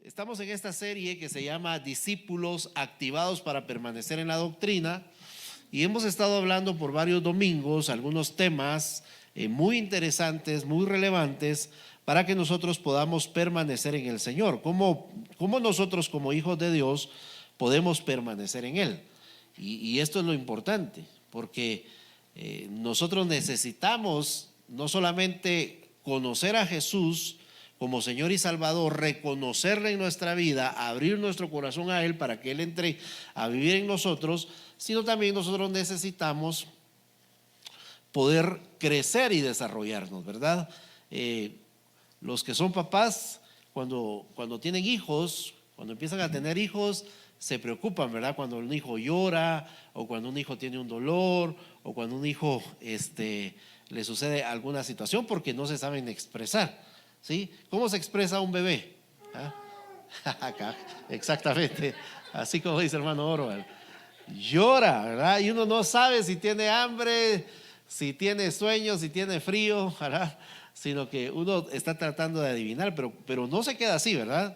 Estamos en esta serie que se llama Discípulos activados para permanecer en la doctrina, y hemos estado hablando por varios domingos algunos temas muy interesantes, muy relevantes para que nosotros podamos permanecer en el Señor. ¿Cómo nosotros como hijos de Dios podemos permanecer en Él? Y esto es lo importante, porque nosotros necesitamos no solamente conocer a Jesús como Señor y Salvador, reconocerle en nuestra vida, abrir nuestro corazón a Él para que Él entre a vivir en nosotros, sino también nosotros necesitamos poder crecer y desarrollarnos, ¿verdad? Los que son papás, cuando tienen hijos, cuando empiezan a tener hijos, se preocupan, ¿verdad? Cuando un hijo llora, o cuando un hijo tiene un dolor, o cuando un hijo le sucede alguna situación, porque no se saben expresar. ¿Sí? ¿Cómo se expresa un bebé? ¿Ah? Exactamente, así como dice el hermano Orwell. Llora, ¿verdad? Y uno no sabe si tiene hambre, si tiene sueño, si tiene frío, ¿verdad? Sino que uno está tratando de adivinar, pero no se queda así, ¿verdad?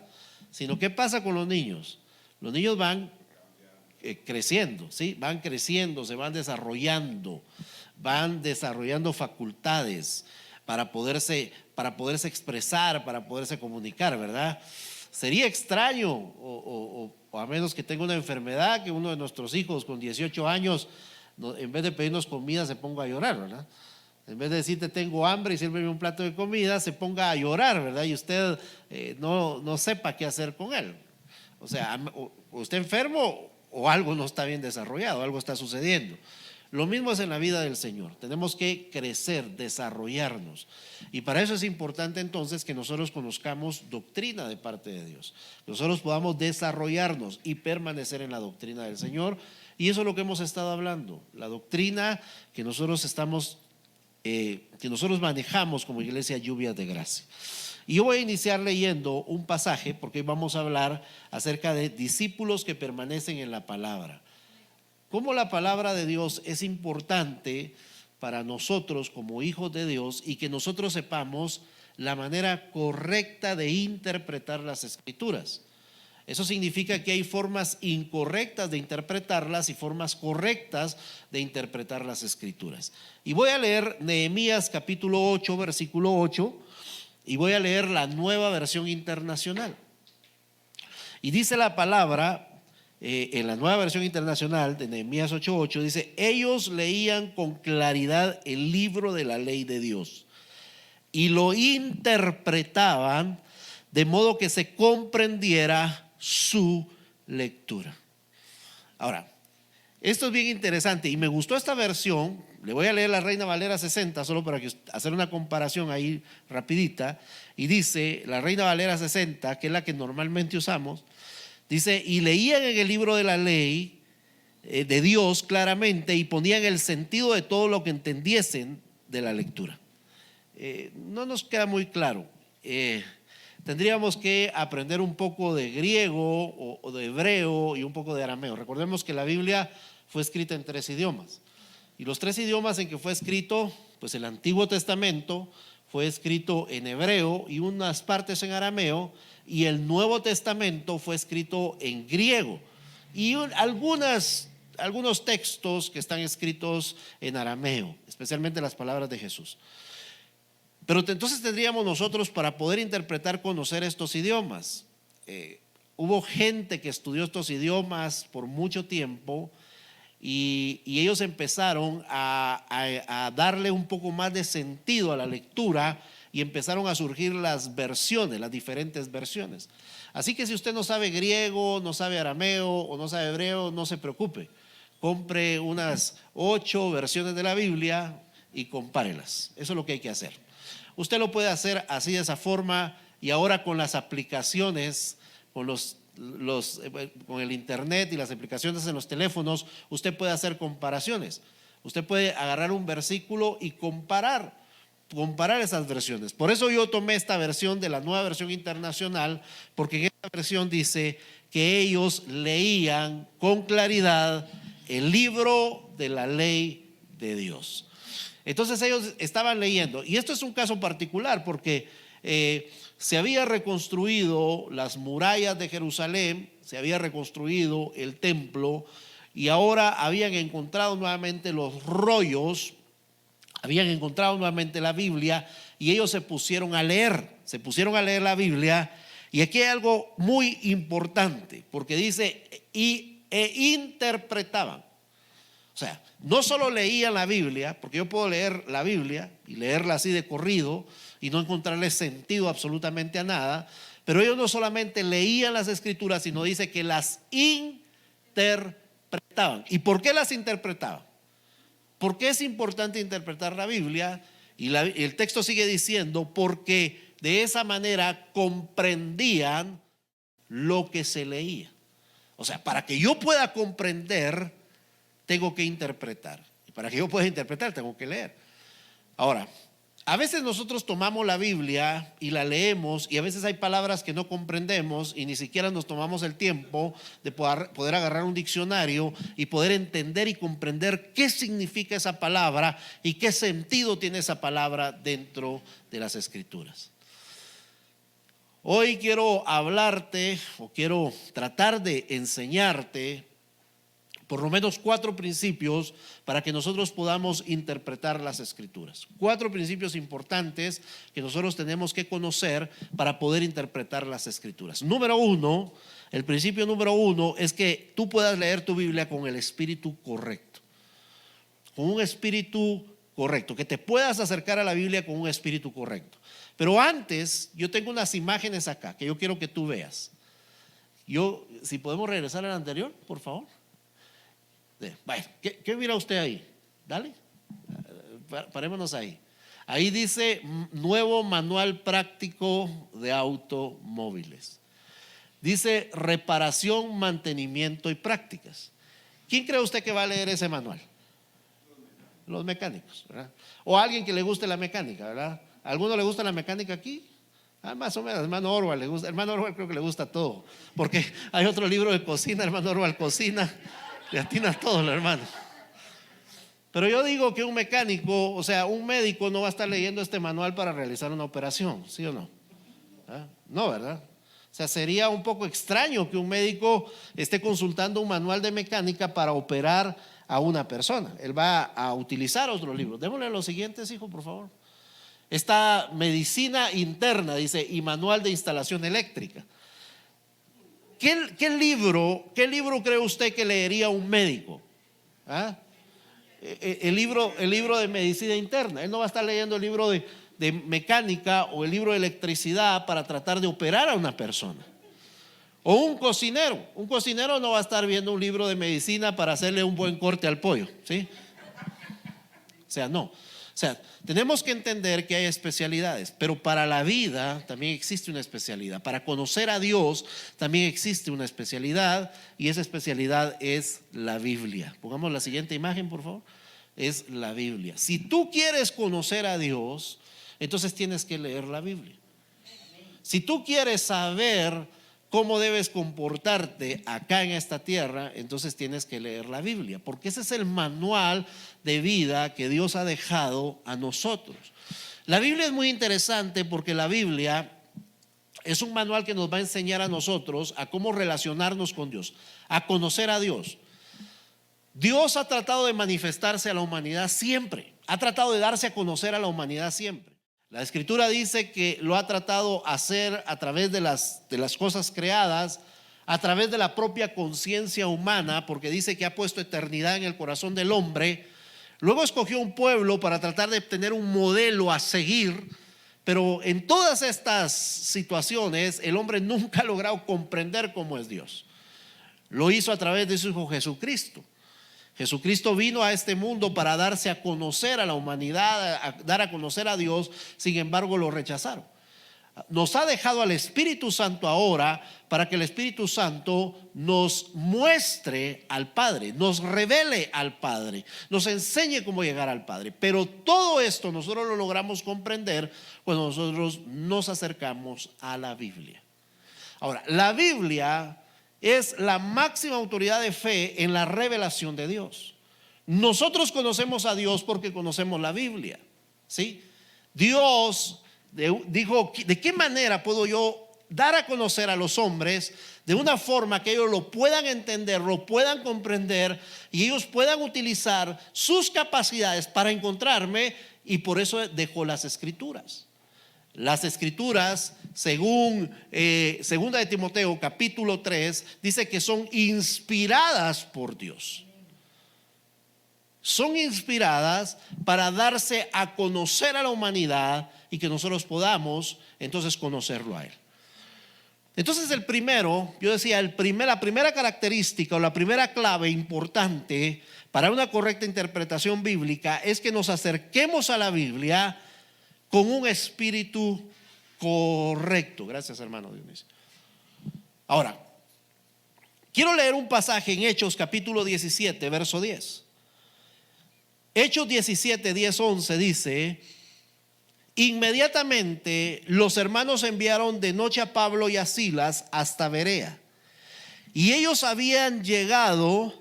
Sino ¿qué pasa con los niños? Los niños van creciendo, ¿sí? Van creciendo, se van desarrollando facultades para poderse expresar, para poderse comunicar, ¿verdad? Sería extraño, o a menos que tenga una enfermedad, que uno de nuestros hijos con 18 años, en vez de pedirnos comida, se ponga a llorar, ¿verdad? En vez de decirte tengo hambre y sírveme un plato de comida, se ponga a llorar, ¿verdad? Y usted no sepa qué hacer con él. O sea, o está enfermo o algo no está bien desarrollado, algo está sucediendo. Lo mismo es en la vida del Señor. Tenemos que crecer, desarrollarnos. Y para eso es importante entonces que nosotros conozcamos doctrina de parte de Dios. Nosotros podamos desarrollarnos y permanecer en la doctrina del Señor. Y eso es lo que hemos estado hablando. La doctrina que nosotros manejamos como iglesia Lluvias de Gracia. Y yo voy a iniciar leyendo un pasaje, porque hoy vamos a hablar acerca de discípulos que permanecen en la palabra. Cómo la palabra de Dios es importante para nosotros como hijos de Dios, y que nosotros sepamos la manera correcta de interpretar las Escrituras. Eso significa que hay formas incorrectas de interpretarlas y formas correctas de interpretar las Escrituras. Y voy a leer Nehemías capítulo 8, versículo 8, y voy a leer la Nueva Versión Internacional. Y dice la palabra, en la Nueva Versión Internacional de Nehemías 8:8, dice: ellos leían con claridad el libro de la ley de Dios y lo interpretaban de modo que se comprendiera su lectura. Ahora, esto es bien interesante y me gustó esta versión. Le voy a leer la Reina Valera 60 solo para hacer una comparación ahí rapidita. Y dice la Reina Valera 60, que es la que normalmente usamos. Dice: y leían en el libro de la ley de Dios claramente y ponían el sentido de todo lo que entendiesen de la lectura. No nos queda muy claro. Tendríamos que aprender un poco de griego o de hebreo y un poco de arameo. Recordemos que la Biblia fue escrita en 3 idiomas. Y los 3 idiomas en que fue escrito, pues el Antiguo Testamento fue escrito en hebreo y unas partes en arameo, y el Nuevo Testamento fue escrito en griego y algunos textos que están escritos en arameo, especialmente las palabras de Jesús. Pero entonces tendríamos nosotros, para poder interpretar, conocer estos idiomas. Hubo gente que estudió estos idiomas por mucho tiempo, y ellos empezaron a darle un poco más de sentido a la lectura, y empezaron a surgir las versiones, las diferentes versiones. Así que si usted no sabe griego, no sabe arameo o no sabe hebreo, no se preocupe. Compre unas 8 versiones de la Biblia y compárelas. Eso es lo que hay que hacer. Usted lo puede hacer así, de esa forma, y ahora con las aplicaciones, con el internet y las aplicaciones en los teléfonos, usted puede hacer comparaciones. Usted puede agarrar un versículo y comparar esas versiones. Por eso yo tomé esta versión de la Nueva Versión Internacional, porque en esta versión dice que ellos leían con claridad el libro de la ley de Dios. Entonces ellos estaban leyendo, y esto es un caso particular porque se había reconstruido las murallas de Jerusalén, se había reconstruido el templo y ahora habían encontrado nuevamente los rollos, habían encontrado nuevamente la Biblia y ellos se pusieron a leer la Biblia. Y aquí hay algo muy importante, porque dice e interpretaban. O sea, no solo leían la Biblia, porque yo puedo leer la Biblia y leerla así de corrido y no encontrarle sentido absolutamente a nada, pero ellos no solamente leían las escrituras, sino dice que las interpretaban. ¿Y por qué las interpretaban? ¿Por qué es importante interpretar la Biblia? Y el texto sigue diciendo, porque de esa manera comprendían lo que se leía. O sea, para que yo pueda comprender, tengo que interpretar. Y para que yo pueda interpretar, tengo que leer. Ahora, a veces nosotros tomamos la Biblia y la leemos y a veces hay palabras que no comprendemos y ni siquiera nos tomamos el tiempo de poder agarrar un diccionario y poder entender y comprender qué significa esa palabra y qué sentido tiene esa palabra dentro de las Escrituras. Hoy quiero hablarte o quiero tratar de enseñarte por lo menos 4 principios para que nosotros podamos interpretar las Escrituras. 4 principios importantes que nosotros tenemos que conocer para poder interpretar las Escrituras. El principio número 1 es que tú puedas leer tu Biblia con el espíritu correcto. Con un espíritu correcto, que te puedas acercar a la Biblia con un espíritu correcto. Pero antes, yo tengo unas imágenes acá que yo quiero que tú veas. Si podemos regresar al anterior, por favor. Bueno, ¿qué mira usted ahí? Dale, parémonos ahí. Ahí dice nuevo manual práctico de automóviles. Dice reparación, mantenimiento y prácticas. ¿Quién cree usted que va a leer ese manual? Los mecánicos, ¿verdad? O alguien que le guste la mecánica, ¿verdad? ¿A alguno le gusta la mecánica aquí? Más o menos, hermano Orwell le gusta. Hermano Orwell creo que le gusta todo, porque hay otro libro de cocina, hermano Orwell cocina, le atina todo el hermano. Pero yo digo que un mecánico, o sea, un médico no va a estar leyendo este manual para realizar una operación, ¿sí o no? ¿Ah? No, ¿verdad? O sea, sería un poco extraño que un médico esté consultando un manual de mecánica para operar a una persona. Él va a utilizar otros libros. Démosle los siguientes, hijo, por favor. Está medicina interna, dice, y manual de instalación eléctrica. ¿Qué libro cree usted que leería un médico? ¿Ah? El libro de medicina interna. Él no va a estar leyendo el libro de mecánica o el libro de electricidad para tratar de operar a una persona. O un cocinero no va a estar viendo un libro de medicina para hacerle un buen corte al pollo, ¿sí? O sea, no. O sea, tenemos que entender que hay especialidades, pero para la vida también existe una especialidad. Para conocer a Dios también existe una especialidad, y esa especialidad es la Biblia. Pongamos la siguiente imagen, por favor. Es la Biblia. Si tú quieres conocer a Dios, entonces tienes que leer la Biblia. Si tú quieres saber cómo debes comportarte acá en esta tierra, entonces tienes que leer la Biblia, porque ese es el manual de vida que Dios ha dejado a nosotros. La Biblia es muy interesante porque la Biblia es un manual que nos va a enseñar a nosotros a cómo relacionarnos con Dios, a conocer a Dios. Dios ha tratado de manifestarse a la humanidad siempre, ha tratado de darse a conocer a la humanidad siempre. La Escritura dice que lo ha tratado de hacer a través de las cosas creadas, a través de la propia conciencia humana, porque dice que ha puesto eternidad en el corazón del hombre. Luego escogió un pueblo para tratar de obtener un modelo a seguir, pero en todas estas situaciones el hombre nunca ha logrado comprender cómo es Dios. Lo hizo a través de su Hijo Jesucristo. Jesucristo vino a este mundo para darse a conocer a la humanidad, a dar a conocer a Dios. Sin embargo, lo rechazaron. Nos ha dejado al Espíritu Santo ahora para que el Espíritu Santo nos muestre al Padre, nos revele al Padre, nos enseñe cómo llegar al Padre. Pero todo esto nosotros lo logramos comprender cuando nosotros nos acercamos a la Biblia. Ahora, la Biblia es la máxima autoridad de fe en la revelación de Dios. Nosotros conocemos a Dios porque conocemos la Biblia, ¿sí? Dios dijo, ¿de qué manera puedo yo dar a conocer a los hombres de una forma que ellos lo puedan entender, lo puedan comprender y ellos puedan utilizar sus capacidades para encontrarme? Y por eso dejó las escrituras. Las escrituras, según segunda de Timoteo capítulo 3, dice que son inspiradas por Dios. Son inspiradas para darse a conocer a la humanidad y que nosotros podamos entonces conocerlo a Él. Entonces el primero, yo decía, la primera característica o la primera clave importante para una correcta interpretación bíblica es que nos acerquemos a la Biblia con un espíritu correcto. Gracias, hermano Dionisio. Ahora, quiero leer un pasaje en Hechos capítulo 17, verso 10. Hechos 17, 10, 11 dice: inmediatamente los hermanos enviaron de noche a Pablo y a Silas hasta Berea. Y ellos habían llegado,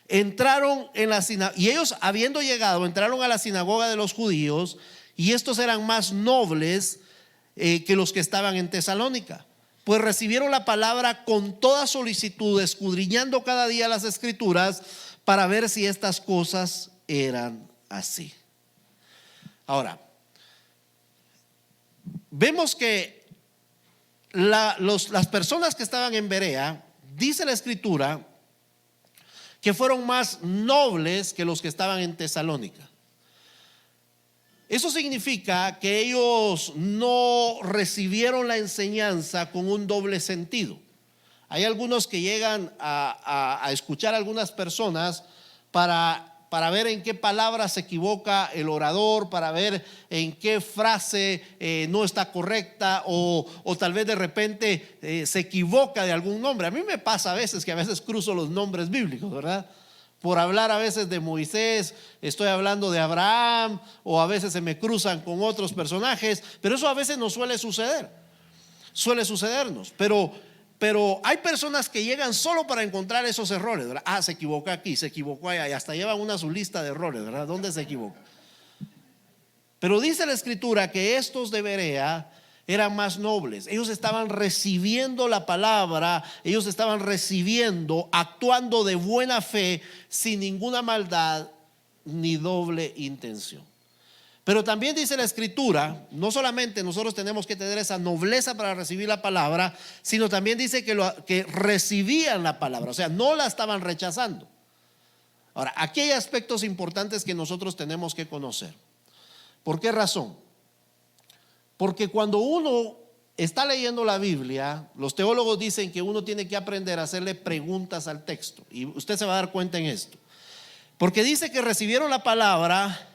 entraron en la sinagoga, y ellos habiendo llegado, entraron a la sinagoga de los judíos, y estos eran más nobles que los que estaban en Tesalónica, pues recibieron la palabra con toda solicitud, escudriñando cada día las escrituras para ver si estas cosas eran así. Ahora, vemos que las personas que estaban en Berea, dice la escritura, que fueron más nobles que los que estaban en Tesalónica. Eso significa que ellos no recibieron la enseñanza con un doble sentido. Hay algunos que llegan a escuchar a algunas personas para ver en qué palabra se equivoca el orador, para ver en qué frase no está correcta, o tal vez de repente se equivoca de algún nombre. A mí me pasa a veces que a veces cruzo los nombres bíblicos, ¿verdad? Por hablar a veces de Moisés, estoy hablando de Abraham, o a veces se me cruzan con otros personajes, pero eso a veces nos suele sucedernos. Pero hay personas que llegan solo para encontrar esos errores, ¿verdad? Se equivocó aquí, se equivocó allá, y hasta llevan su lista de errores, ¿verdad? ¿Dónde se equivoca? Pero dice la escritura que estos de Berea eran más nobles. Ellos estaban recibiendo la palabra, ellos estaban recibiendo, actuando de buena fe, sin ninguna maldad ni doble intención. Pero también dice la escritura, no solamente nosotros tenemos que tener esa nobleza para recibir la palabra, sino también dice que recibían la palabra, o sea, no la estaban rechazando. Ahora, aquí hay aspectos importantes que nosotros tenemos que conocer. ¿Por qué razón? Porque cuando uno está leyendo la Biblia, los teólogos dicen que uno tiene que aprender a hacerle preguntas al texto, y usted se va a dar cuenta en esto, porque dice que recibieron la palabra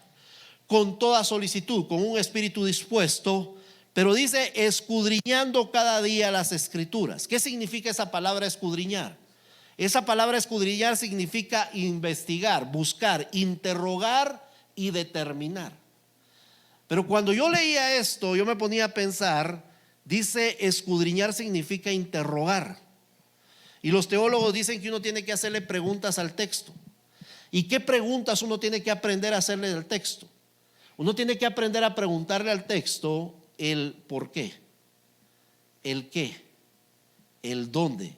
con toda solicitud, con un espíritu dispuesto, pero dice escudriñando cada día las escrituras. ¿Qué significa esa palabra escudriñar? Esa palabra escudriñar significa investigar, buscar, interrogar y determinar. Pero cuando yo leía esto, yo me ponía a pensar, dice escudriñar significa interrogar. Y los teólogos dicen que uno tiene que hacerle preguntas al texto. ¿Y qué preguntas uno tiene que aprender a hacerle al texto? Uno tiene que aprender a preguntarle al texto el por qué, el qué, el dónde,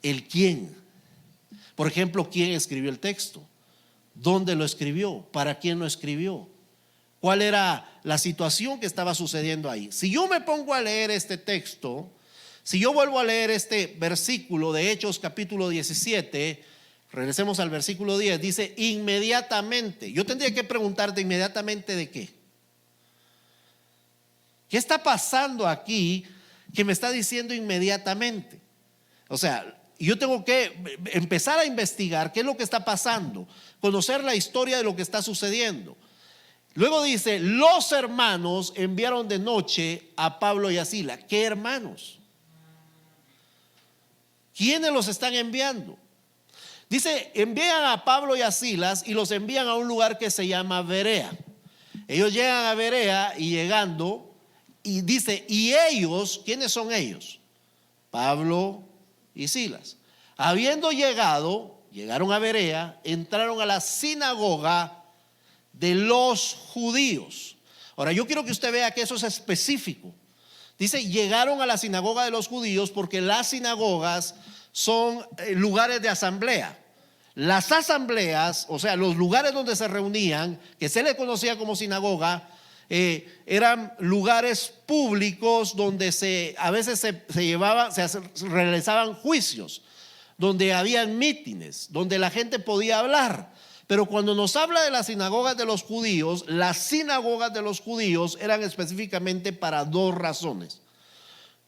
el quién. Por ejemplo, ¿quién escribió el texto? ¿Dónde lo escribió? ¿Para quién lo escribió? ¿Cuál era la situación que estaba sucediendo ahí? Si yo me pongo a leer este texto, si yo vuelvo a leer este versículo de Hechos capítulo 17, regresemos al versículo 10, dice inmediatamente. Yo tendría que preguntarte inmediatamente de qué. ¿Qué está pasando aquí que me está diciendo inmediatamente? O sea, yo tengo que empezar a investigar qué es lo que está pasando, conocer la historia de lo que está sucediendo. Luego dice, los hermanos enviaron de noche a Pablo y a Silas. ¿Qué hermanos? ¿Quiénes los están enviando? Dice, envían a Pablo y a Silas y los envían a un lugar que se llama Berea. Ellos llegan a Berea y llegando, y dice, y ellos, ¿quiénes son ellos? Pablo y Silas. Habiendo llegaron a Berea, entraron a la sinagoga de los judíos. Ahora yo quiero que usted vea que eso es específico. Dice, llegaron a la sinagoga de los judíos, porque las sinagogas son lugares de asamblea. Las asambleas, o sea, los lugares donde se reunían, que se le conocía como sinagoga, eran lugares públicos donde a veces se realizaban juicios, donde habían mítines, donde la gente podía hablar. Pero cuando nos habla de las sinagogas de los judíos, las sinagogas de los judíos eran específicamente para dos razones.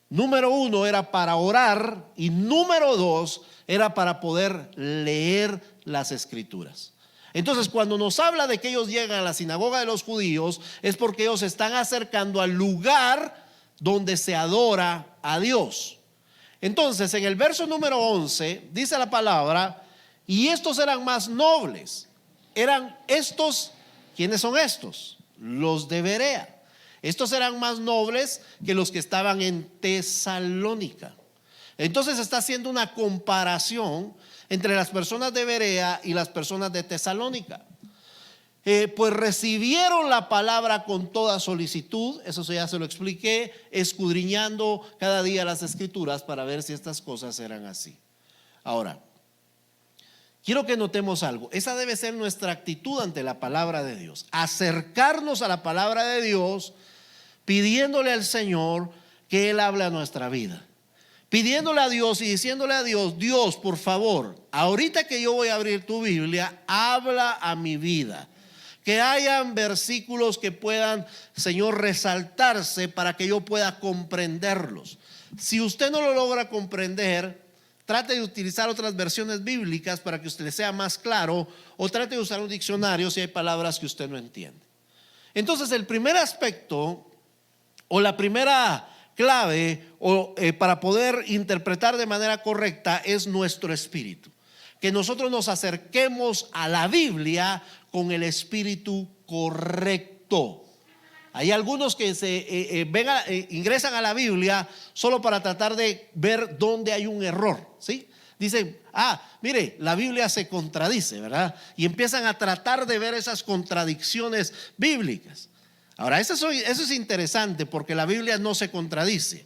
Número uno era para orar, y número dos era para poder leer las escrituras. Entonces, cuando nos habla de que ellos llegan a la sinagoga de los judíos, es porque ellos se están acercando al lugar donde se adora a Dios. Entonces, en el verso número 11 dice la palabra: y estos eran más nobles. Eran estos, ¿quiénes son estos? Los de Berea. Estos eran más nobles que los que estaban en Tesalónica. Entonces está haciendo una comparación entre las personas de Berea y las personas de Tesalónica. Pues recibieron la palabra con toda solicitud, eso ya se lo expliqué, escudriñando cada día las escrituras para ver si estas cosas eran así. Ahora, quiero que notemos algo. Esa debe ser nuestra actitud ante la palabra de Dios: acercarnos a la palabra de Dios, pidiéndole al Señor que Él hable a nuestra vida, pidiéndole a Dios y diciéndole a Dios: Dios, por favor, ahorita que yo voy a abrir tu Biblia, habla a mi vida. Que hayan versículos que puedan, Señor, resaltarse para que yo pueda comprenderlos. Si usted no lo logra comprender, trate de utilizar otras versiones bíblicas para que usted le sea más claro, o trate de usar un diccionario si hay palabras que usted no entiende. Entonces, el primer aspecto, o la primera clave para poder interpretar de manera correcta, es nuestro espíritu. Que nosotros nos acerquemos a la Biblia con el espíritu correcto. Hay algunos que ingresan a la Biblia solo para tratar de ver dónde hay un error, ¿sí? Dicen: mire, la Biblia se contradice, ¿verdad? Y empiezan a tratar de ver esas contradicciones bíblicas. Ahora, eso es interesante, porque la Biblia no se contradice.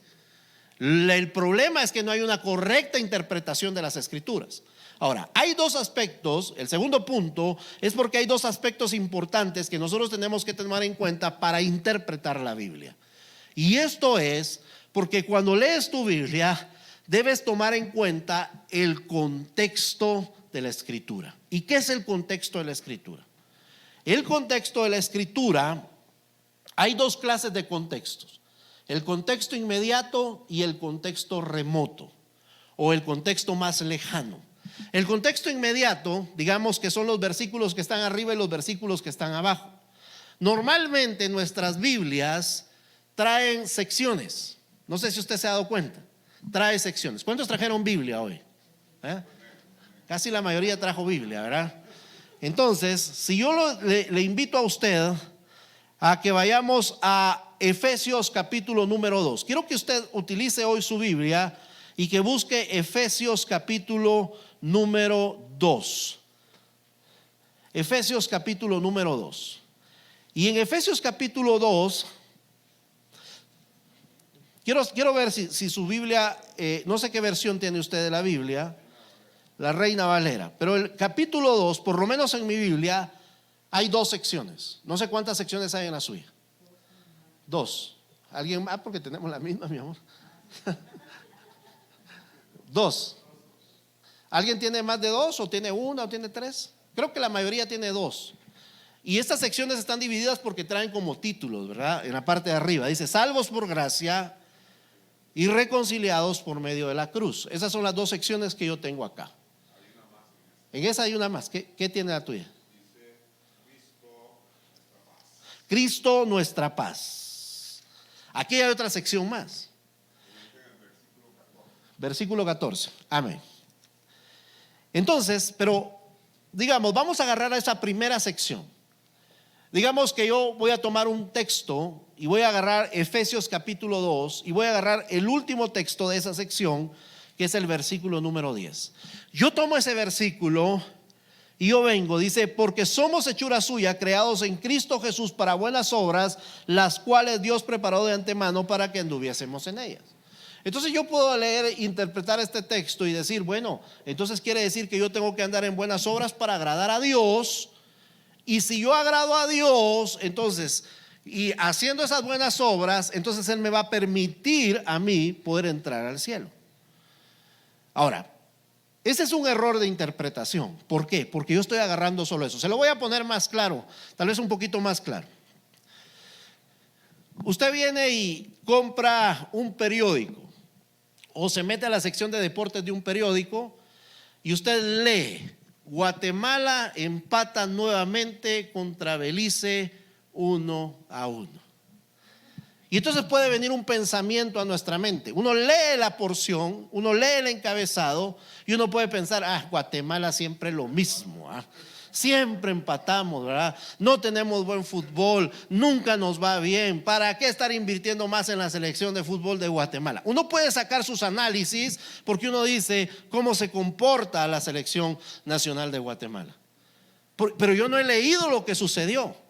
El problema es que no hay una correcta interpretación de las escrituras. Ahora, hay dos aspectos. El segundo punto es porque hay dos aspectos importantes que nosotros tenemos que tomar en cuenta para interpretar la Biblia. Y esto es porque cuando lees tu Biblia, debes tomar en cuenta el contexto de la escritura. ¿Y qué es el contexto de la escritura? El contexto de la escritura, hay dos clases de contextos: el contexto inmediato y el contexto remoto, o el contexto más lejano. El contexto inmediato, digamos que son los versículos que están arriba y los versículos que están abajo. Normalmente nuestras Biblias traen secciones. No sé si usted se ha dado cuenta. Trae secciones. ¿Cuántos trajeron Biblia hoy? Casi la mayoría trajo Biblia, ¿verdad? Entonces, si yo le invito a usted a que vayamos a Efesios capítulo número 2. Quiero que usted utilice hoy su Biblia y que busque Efesios capítulo número 2. Efesios capítulo número 2. Y en Efesios capítulo 2, quiero ver si su Biblia, no sé qué versión tiene usted de la Biblia, la Reina Valera, pero el capítulo 2, por lo menos en mi Biblia, hay dos secciones. No sé cuántas secciones hay en la suya. Dos. ¿Alguien más? Porque tenemos la misma, mi amor. Dos. ¿Alguien tiene más de dos, o tiene una, o tiene tres? Creo que la mayoría tiene dos. Y estas secciones están divididas porque traen como títulos, ¿verdad? En la parte de arriba dice: salvos por gracia y reconciliados por medio de la cruz. Esas son las dos secciones que yo tengo acá. En esa hay una más. ¿Qué tiene la tuya? Dice Cristo nuestra paz. Aquí hay otra sección más. Versículo 14. Amén. Entonces, pero digamos, vamos a agarrar a esa primera sección. Digamos que yo voy a tomar un texto y voy a agarrar Efesios capítulo 2 y voy a agarrar el último texto de esa sección, que es el versículo número 10. Yo tomo ese versículo Y yo vengo, dice, porque somos hechura suya, creados en Cristo Jesús para buenas obras, las cuales Dios preparó de antemano para que anduviésemos en ellas. Entonces yo puedo leer, interpretar este texto y decir, bueno, entonces quiere decir que yo tengo que andar en buenas obras para agradar a Dios. Y si yo agrado a Dios, entonces, y haciendo esas buenas obras, entonces Él me va a permitir a mí poder entrar al cielo. Ahora, ese es un error de interpretación. ¿Por qué? Porque yo estoy agarrando solo eso. Se lo voy a poner más claro, tal vez un poquito más claro. Usted viene y compra un periódico o se mete a la sección de deportes de un periódico y usted lee: Guatemala empata nuevamente contra Belice 1-1. Y entonces puede venir un pensamiento a nuestra mente. Uno lee la porción, uno lee el encabezado y uno puede pensar, Guatemala siempre lo mismo, siempre empatamos, ¿verdad? No tenemos buen fútbol, nunca nos va bien. ¿Para qué estar invirtiendo más en la selección de fútbol de Guatemala? Uno puede sacar sus análisis porque uno dice cómo se comporta la selección nacional de Guatemala. Pero yo no he leído lo que sucedió.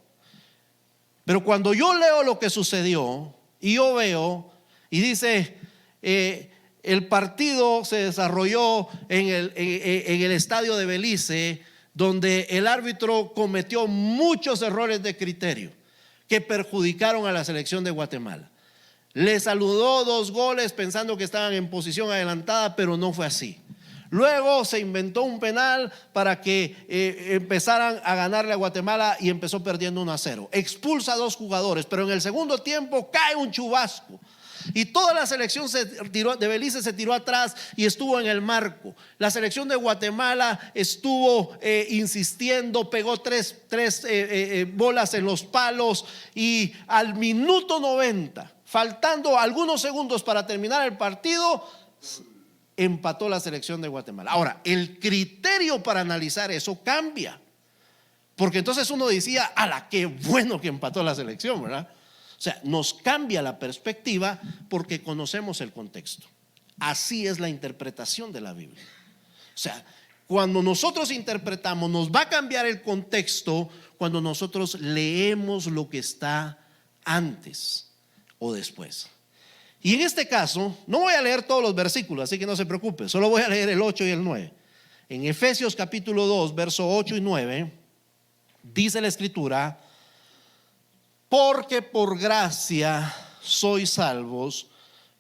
Pero cuando yo leo lo que sucedió y yo veo y dice, el partido se desarrolló en el estadio de Belice, donde el árbitro cometió muchos errores de criterio que perjudicaron a la selección de Guatemala. Le saludó 2 goles pensando que estaban en posición adelantada, pero no fue así. Luego se inventó un penal para que empezaran a ganarle a Guatemala y empezó perdiendo 1-0. Expulsa a 2 jugadores, pero en el segundo tiempo cae un chubasco y toda la selección de Belice se tiró atrás y estuvo en el marco. La selección de Guatemala estuvo insistiendo, pegó tres bolas en los palos y al minuto 90, faltando algunos segundos para terminar el partido, empató la selección de Guatemala. Ahora, el criterio para analizar eso cambia, porque entonces uno decía, qué bueno que empató la selección, ¿verdad? O sea, nos cambia la perspectiva porque conocemos el contexto. Así es la interpretación de la Biblia. O sea, cuando nosotros interpretamos, nos va a cambiar el contexto cuando nosotros leemos lo que está antes o después. Y en este caso, no voy a leer todos los versículos, así que no se preocupe, solo voy a leer el 8 y el 9. En Efesios capítulo 2, verso 8 y 9, dice la escritura: porque por gracia sois salvos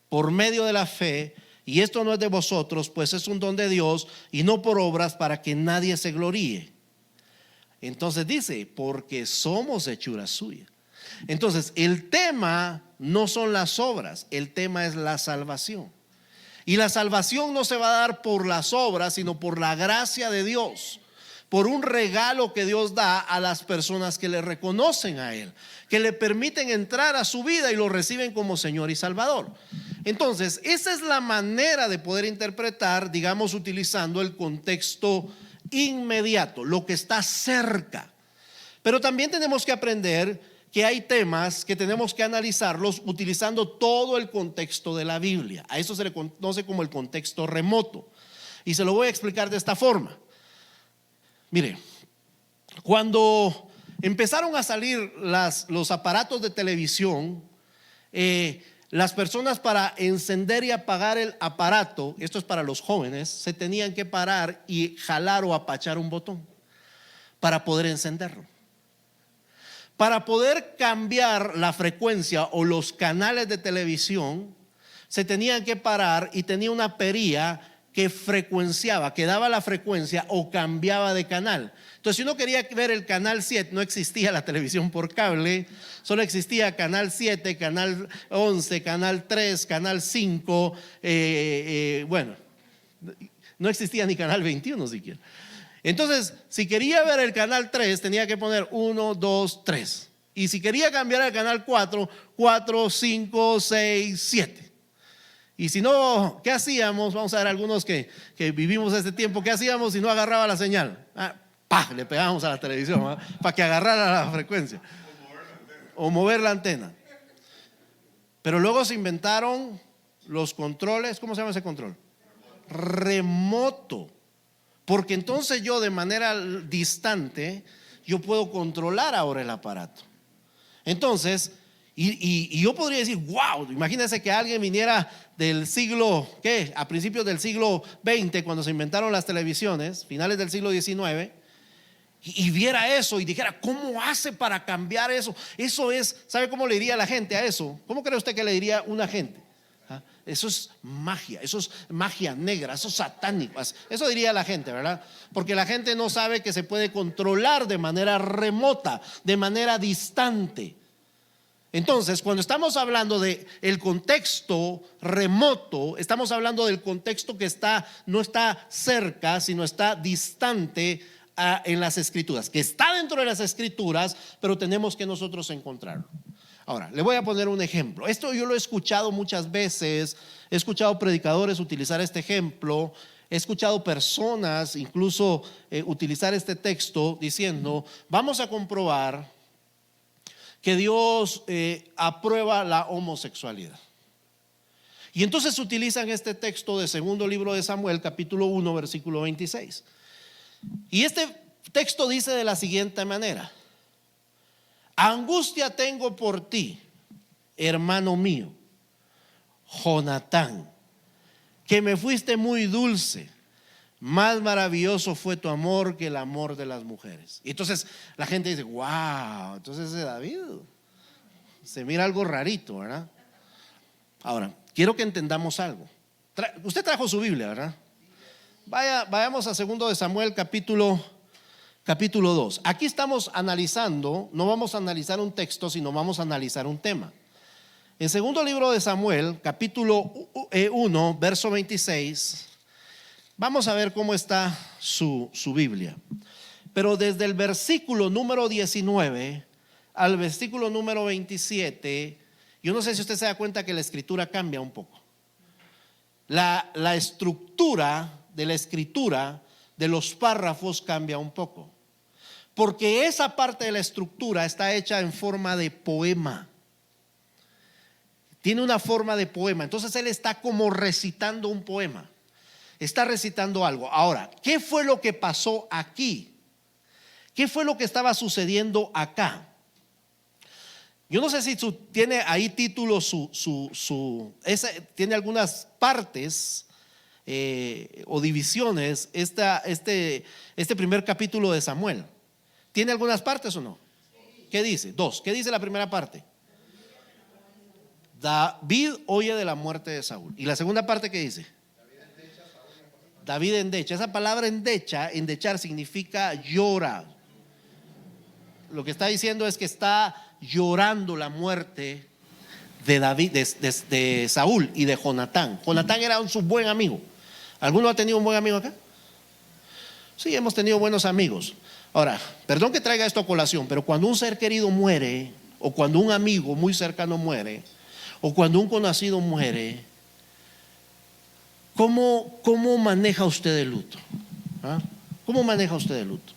por medio de la fe, y esto no es de vosotros, pues es un don de Dios, y no por obras, para que nadie se gloríe. Entonces dice, porque somos hechura suya. Entonces el tema no son las obras, el tema es la salvación. Y la salvación no se va a dar por las obras, sino por la gracia de Dios, por un regalo que Dios da a las personas que le reconocen a Él, que le permiten entrar a su vida y lo reciben como Señor y Salvador. Entonces esa es la manera de poder interpretar, digamos, utilizando el contexto inmediato, lo que está cerca. Pero también tenemos que aprender que hay temas que tenemos que analizarlos utilizando todo el contexto de la Biblia. A eso se le conoce como el contexto remoto, y se lo voy a explicar de esta forma. Mire, cuando empezaron a salir los aparatos de televisión, las personas, para encender y apagar el aparato, esto es para los jóvenes, se tenían que parar y jalar o apachar un botón para poder encenderlo. Para poder cambiar la frecuencia o los canales de televisión, se tenían que parar y tenía una perilla que frecuenciaba, que daba la frecuencia o cambiaba de canal. Entonces, si uno quería ver el canal 7, no existía la televisión por cable, solo existía canal 7, canal 11, canal 3, canal 5, bueno, no existía ni canal 21 siquiera. Entonces, si quería ver el canal 3, tenía que poner 1, 2, 3. Y si quería cambiar al canal 4, 4, 5, 6, 7. Y si no, ¿qué hacíamos? Vamos a ver algunos que vivimos este tiempo. ¿Qué hacíamos si no agarraba la señal? Le pegábamos a la televisión para que agarrara la frecuencia. O mover la antena. Pero luego se inventaron los controles. ¿Cómo se llama ese control? Remoto. porque entonces yo de manera distante, yo puedo controlar ahora el aparato. Entonces, y yo podría decir, wow, imagínense que alguien viniera del siglo, ¿qué? A principios del siglo XX, cuando se inventaron las televisiones, finales del siglo XIX, y viera eso y dijera, ¿cómo hace para cambiar eso? Eso es, ¿sabe cómo le diría la gente a eso? ¿Cómo cree usted que le diría una gente? Eso es magia negra, eso es satánico. Eso diría la gente, ¿verdad? Porque la gente no sabe que se puede controlar de manera remota, de manera distante. Entonces, cuando estamos hablando de el contexto remoto, estamos hablando del contexto que no está cerca, sino está distante en las escrituras, que está dentro de las escrituras, pero tenemos que nosotros encontrarlo. Ahora, le voy a poner un ejemplo. Esto yo lo he escuchado muchas veces, he escuchado predicadores utilizar este ejemplo, he escuchado personas incluso utilizar este texto diciendo, vamos a comprobar que Dios aprueba la homosexualidad. Y entonces utilizan este texto de segundo libro de Samuel, capítulo 1, versículo 26. Y este texto dice de la siguiente manera: angustia tengo por ti, hermano mío, Jonatán, que me fuiste muy dulce, más maravilloso fue tu amor que el amor de las mujeres. Y entonces la gente dice, wow, entonces ese David se mira algo rarito, ¿verdad? Ahora, quiero que entendamos algo. Usted trajo su Biblia, ¿verdad? Vayamos a segundo de Samuel, capítulo 2. Aquí estamos analizando, no vamos a analizar un texto, sino vamos a analizar un tema. En segundo libro de Samuel, capítulo 1, verso 26, vamos a ver cómo está su Biblia. Pero desde el versículo número 19 al versículo número 27, yo no sé si usted se da cuenta que la escritura cambia un poco. La estructura de la escritura de los párrafos cambia un poco, porque esa parte de la estructura está hecha en forma de poema. Tiene una forma de poema. Entonces él está como recitando un poema, está recitando algo. Ahora, ¿qué fue lo que pasó aquí? ¿Qué fue lo que estaba sucediendo acá? Yo no sé si tiene ahí título tiene algunas partes o divisiones este primer capítulo de Samuel. ¿Tiene algunas partes o no? ¿Qué dice? 2. ¿Qué dice la primera parte? David oye de la muerte de Saúl. ¿Y la segunda parte qué dice? David endecha. Esa palabra endechar significa llora. Lo que está diciendo es que está llorando la muerte de David, de Saúl y de Jonatán. Jonatán era su buen amigo. ¿Alguno ha tenido un buen amigo acá? Sí, hemos tenido buenos amigos. Ahora, perdón que traiga esto a colación, pero cuando un ser querido muere, o cuando un amigo muy cercano muere, o cuando un conocido muere, ¿cómo maneja usted el luto? ¿Ah? ¿Cómo maneja usted el luto?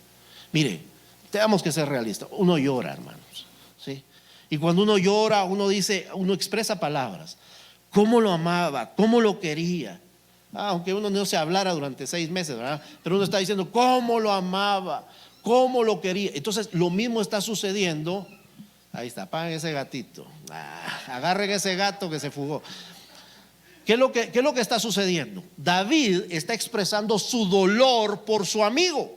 Mire, tenemos que ser realistas. Uno llora, hermanos, ¿sí? Y cuando uno llora, uno expresa palabras. ¿Cómo lo amaba? ¿Cómo lo quería? Aunque uno no se hablara durante 6 meses, ¿verdad? Pero uno está diciendo cómo lo amaba, cómo lo quería. Entonces lo mismo está sucediendo. Ahí está, apaguen ese gatito, agarren ese gato que se fugó. ¿Qué es lo que está sucediendo? David está expresando su dolor por su amigo,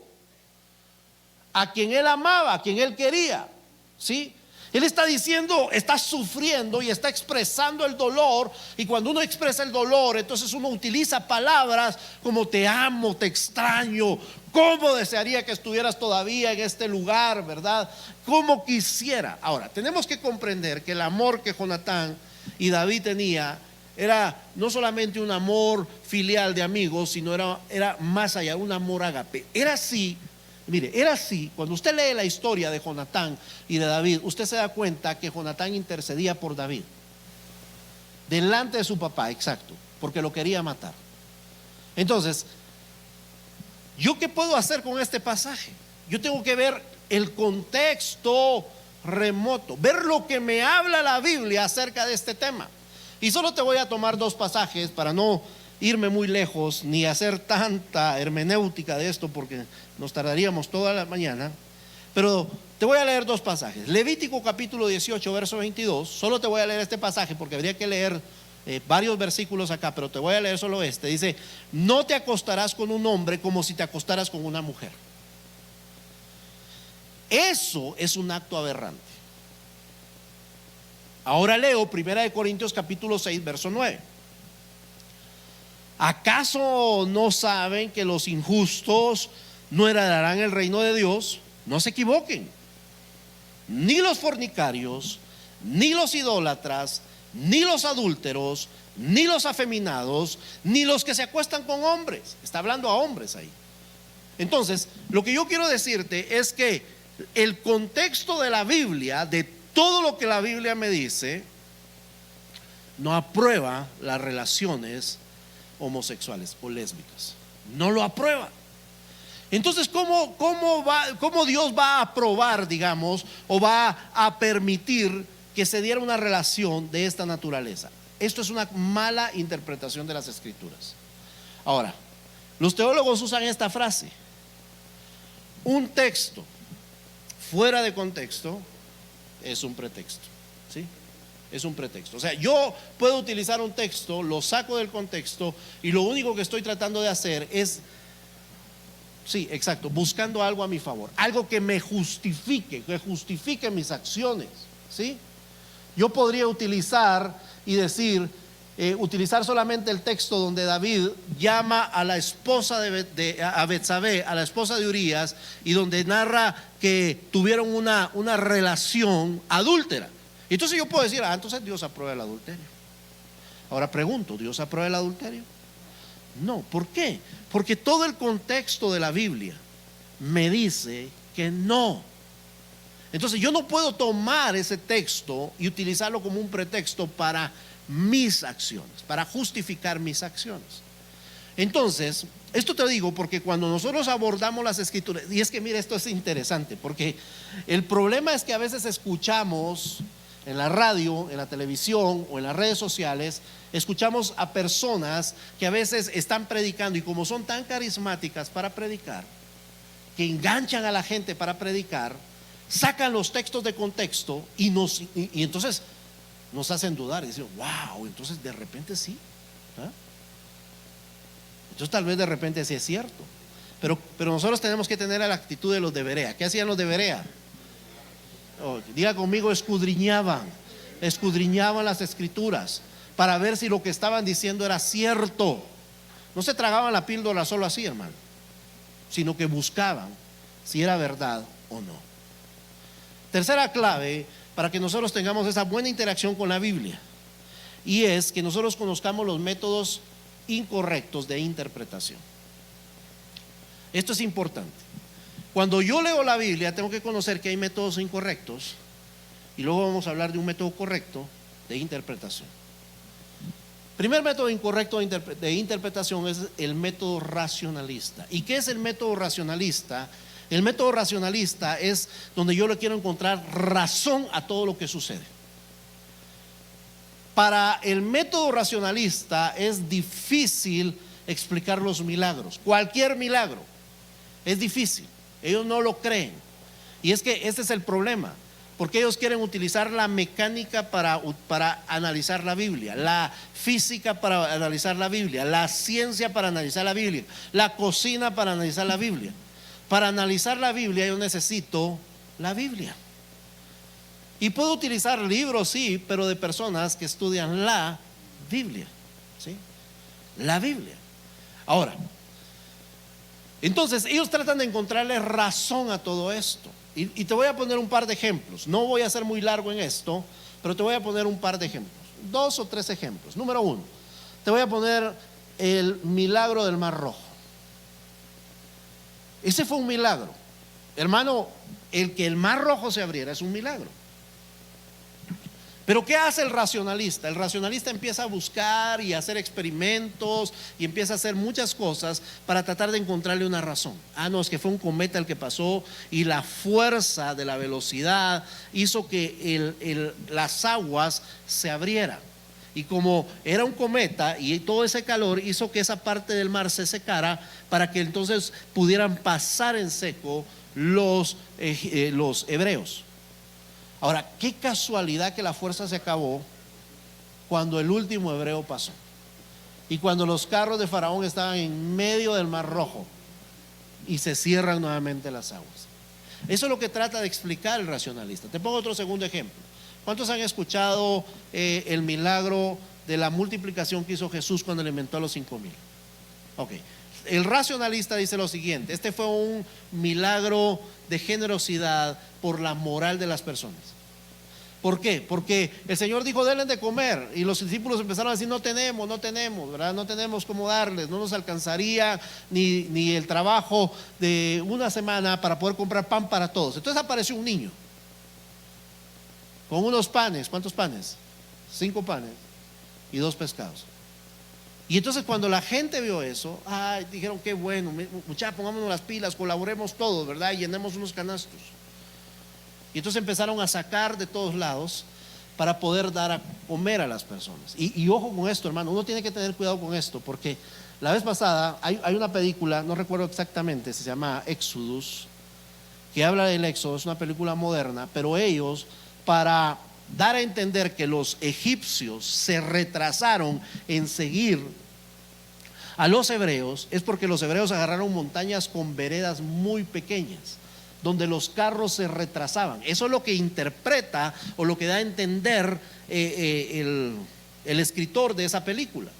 a quien él amaba, a quien él quería, ¿sí? Él está diciendo, está sufriendo y está expresando el dolor. Y cuando uno expresa el dolor, entonces uno utiliza palabras como te amo, te extraño, cómo desearía que estuvieras todavía en este lugar, ¿verdad? Cómo quisiera. Ahora, tenemos que comprender que el amor que Jonatán y David tenía era no solamente un amor filial de amigos, sino era más allá, un amor ágape. Era así. Mire, era así. Cuando usted lee la historia de Jonatán y de David, usted se da cuenta que Jonatán intercedía por David delante de su papá, exacto, porque lo quería matar. Entonces, ¿yo qué puedo hacer con este pasaje? Yo tengo que ver el contexto remoto, ver lo que me habla la Biblia acerca de este tema. Y solo te voy a tomar 2 pasajes para no irme muy lejos ni hacer tanta hermenéutica de esto porque nos tardaríamos toda la mañana, pero te voy a leer dos pasajes. Levítico capítulo 18, verso 22. Solo te voy a leer este pasaje porque habría que leer varios versículos acá, pero te voy a leer solo este. Dice: no te acostarás con un hombre como si te acostaras con una mujer. Eso es un acto aberrante. Ahora leo 1 Corintios capítulo 6, verso 9. ¿Acaso no saben que los injustos no heredarán el reino de Dios? No se equivoquen. Ni los fornicarios, ni los idólatras, ni los adúlteros, ni los afeminados, ni los que se acuestan con hombres. Está hablando a hombres ahí. Entonces, lo que yo quiero decirte es que el contexto de la Biblia, de todo lo que la Biblia me dice, no aprueba las relaciones homosexuales o lésbicas. No lo aprueba. Entonces, ¿cómo Dios va a aprobar, digamos, o va a permitir que se diera una relación de esta naturaleza? Esto es una mala interpretación de las Escrituras. Ahora, los teólogos usan esta frase: un texto fuera de contexto es un pretexto. ¿Sí? Es un pretexto. O sea, yo puedo utilizar un texto, lo saco del contexto y lo único que estoy tratando de hacer es, sí, exacto, buscando algo a mi favor, algo que me justifique, que justifique mis acciones. ¿Sí? Yo podría utilizar y decir, utilizar solamente el texto donde David llama a la esposa a Betsabé, a la esposa de Urías, y donde narra que tuvieron una relación adúltera. Entonces yo puedo decir, entonces Dios aprueba el adulterio. Ahora pregunto, ¿Dios aprueba el adulterio? No. ¿Por qué? Porque todo el contexto de la Biblia me dice que no. Entonces yo no puedo tomar ese texto y utilizarlo como un pretexto para mis acciones, para justificar mis acciones. Entonces, esto te digo porque cuando nosotros abordamos las Escrituras, y es que mira, esto es interesante, porque el problema es que a veces escuchamos en la radio, en la televisión o en las redes sociales, escuchamos a personas que a veces están predicando, y como son tan carismáticas para predicar, que enganchan a la gente para predicar, sacan los textos de contexto y entonces nos hacen dudar y decir, wow, entonces de repente sí. Entonces tal vez de repente sí es cierto. Pero nosotros tenemos que tener la actitud de los de Berea. ¿Qué hacían los de Berea? Diga conmigo, escudriñaban las Escrituras para ver si lo que estaban diciendo era cierto. No se tragaban la píldora solo así, hermano, sino que buscaban si era verdad o no. Tercera clave para que nosotros tengamos esa buena interacción con la Biblia, y es que nosotros conozcamos los métodos incorrectos de interpretación. Esto es importante. Cuando yo leo la Biblia, tengo que conocer que hay métodos incorrectos, y luego vamos a hablar de un método correcto de interpretación. Primer método incorrecto de interpretación es el método racionalista. ¿Y qué es el método racionalista? El método racionalista es donde yo le quiero encontrar razón a todo lo que sucede. Para el método racionalista es difícil explicar los milagros. Cualquier milagro es difícil. Ellos no lo creen. Y es que este es el problema, porque ellos quieren utilizar la mecánica para analizar la Biblia, la física para analizar la Biblia, la ciencia para analizar la Biblia, la cocina para analizar la Biblia. Para analizar la Biblia yo necesito la Biblia. Y puedo utilizar libros, sí, pero de personas que estudian la Biblia. ¿Sí? La Biblia. Ahora, entonces ellos tratan de encontrarle razón a todo esto. Y te voy a poner un par de ejemplos. No voy a ser muy largo en esto, pero te voy a poner un par de ejemplos. 2 o 3 ejemplos. Número 1, te voy a poner el milagro del Mar Rojo. Ese fue un milagro. Hermano, el que el Mar Rojo se abriera es un milagro. Pero ¿qué hace el racionalista? El racionalista empieza a buscar y a hacer experimentos y empieza a hacer muchas cosas para tratar de encontrarle una razón. No, es que fue un cometa el que pasó y la fuerza de la velocidad hizo que las aguas se abrieran. Y como era un cometa y todo ese calor hizo que esa parte del mar se secara para que entonces pudieran pasar en seco los hebreos. Ahora, qué casualidad que la fuerza se acabó cuando el último hebreo pasó y cuando los carros de Faraón estaban en medio del Mar Rojo y se cierran nuevamente las aguas. Eso es lo que trata de explicar el racionalista. Te pongo otro segundo ejemplo. ¿Cuántos han escuchado el milagro de la multiplicación que hizo Jesús cuando alimentó a los 5,000? Ok. El racionalista dice lo siguiente: este fue un milagro de generosidad por la moral de las personas. ¿Por qué? Porque el Señor dijo: denles de comer, y los discípulos empezaron a decir: no tenemos, ¿verdad? No tenemos cómo darles, no nos alcanzaría ni el trabajo de una semana para poder comprar pan para todos. Entonces apareció un niño con unos panes. ¿Cuántos panes? 5 panes y 2 pescados. Y entonces cuando la gente vio eso, dijeron: qué bueno, muchachos, pongámonos las pilas, colaboremos todos, ¿verdad? Y llenemos unos canastos. Y entonces empezaron a sacar de todos lados para poder dar a comer a las personas. Y ojo con esto, hermano, uno tiene que tener cuidado con esto, porque la vez pasada hay una película, no recuerdo exactamente, se llama Exodus, que habla del éxodo. Es una película moderna, pero ellos, para dar a entender que los egipcios se retrasaron en seguir a los hebreos, es porque los hebreos agarraron montañas con veredas muy pequeñas, donde los carros se retrasaban. Eso es lo que interpreta o lo que da a entender el escritor de esa película.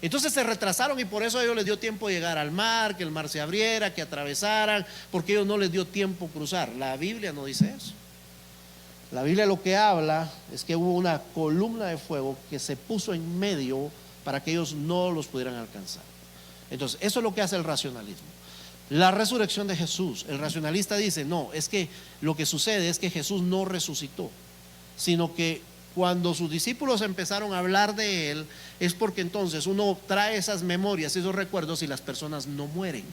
Entonces se retrasaron, y por eso a ellos les dio tiempo de llegar al mar, que el mar se abriera, que atravesaran, porque a ellos no les dio tiempo cruzar. La Biblia no dice eso. La Biblia lo que habla es que hubo una columna de fuego que se puso en medio para que ellos no los pudieran alcanzar. Entonces eso es lo que hace el racionalismo. La resurrección de Jesús, el racionalista dice: no, es que lo que sucede es que Jesús no resucitó, sino que cuando sus discípulos empezaron a hablar de él, es porque entonces uno trae esas memorias, esos recuerdos, y las personas no mueren.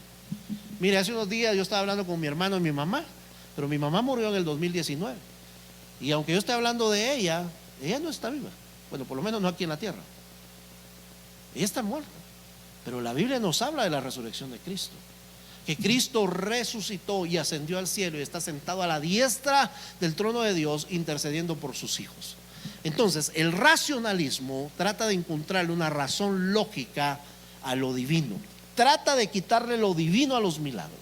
Mire, hace unos días yo estaba hablando con mi hermano y mi mamá, pero mi mamá murió en el 2019, y aunque yo esté hablando de ella, ella no está viva. Bueno, por lo menos no aquí en la tierra. Ella está muerta. Pero la Biblia nos habla de la resurrección de Cristo, que Cristo resucitó y ascendió al cielo y está sentado a la diestra del trono de Dios, intercediendo por sus hijos. Entonces el racionalismo trata de encontrarle una razón lógica a lo divino, trata de quitarle lo divino a los milagros.